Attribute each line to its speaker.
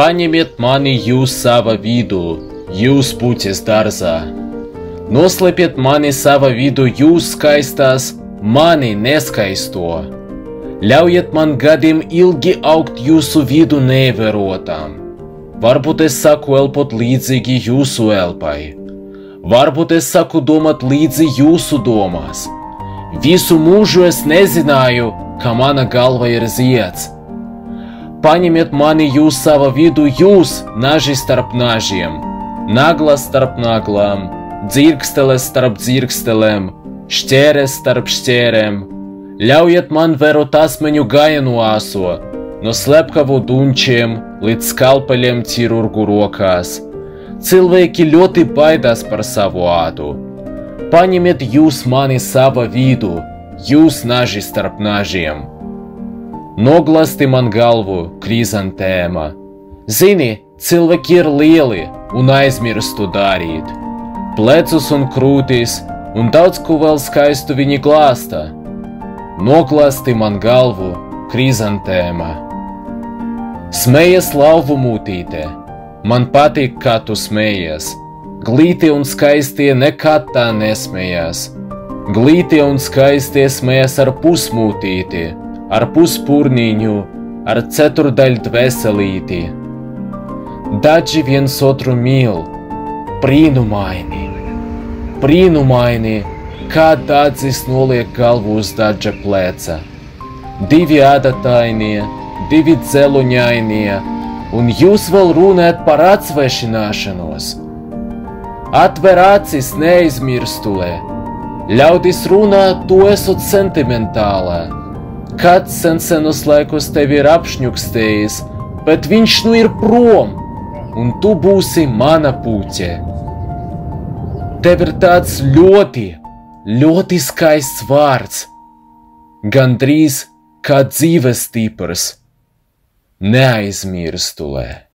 Speaker 1: Paņemiet mani jūs sava vidū, jūs puķes dārzā. Noslēpiet mani sava vidū jūs skaistās, mani neskaisto. Ļaujiet man gadiem ilgi augt jūsu vidu neievērotam. Varbūt es saku elpot līdzīgi jūsu elpai. Varbūt es saku domāt līdzi jūsu domās. Visu mūžu es nezināju, ka mana galva ir zieds. Paņemiet mani jūs sava vidu jūs, naži starp nažiem, naglas starp naglām, dzirksteles starp dzirkstelēm, šķēres starp šķērēm. Ļaujiet man vērot asmeņu gājienu aso, no slepkavu dunčiem līdz skalpeļiem ķirurgu rokās. Cilvēki ļoti baidās par savu ādu. Paņemiet jūs mani sava vidu, jūs naži starp nažiem. Noglasti man galvu, krizantēma. Zini, cilvēki ir lieli un aizmirst to darīt. Plecus un krūtis un daudz ko vēl skaistu viņi glāsta. Noglasti man galvu, krizantēma. Smējies lauvu mūtīte, man patīk, kā tu smējies. Glīti un skaistie nekad tā nesmējās. Glīti un skaistie smējas ar pusmūtīti, ar puspurniņu, ar ceturdaļu dvēselīti. Daži viens otru mīl, brīnumaini, kā dadzis noliek galvu uz daža pleca. Divi ādatainie, divi dzeloņainie, un jūs vēl runājat par atsvešināšanos. Atver acis neaizmirstulē. Ļaudis runā, tu esot sentimentālā. Kāds senus laikus tevi ir apšņukstējis, bet viņš nu ir prom, un tu būsi mana puķe. Tev ir tāds ļoti skaists vārds, gandrīz kā dzīves stiprs, neaizmirstulē.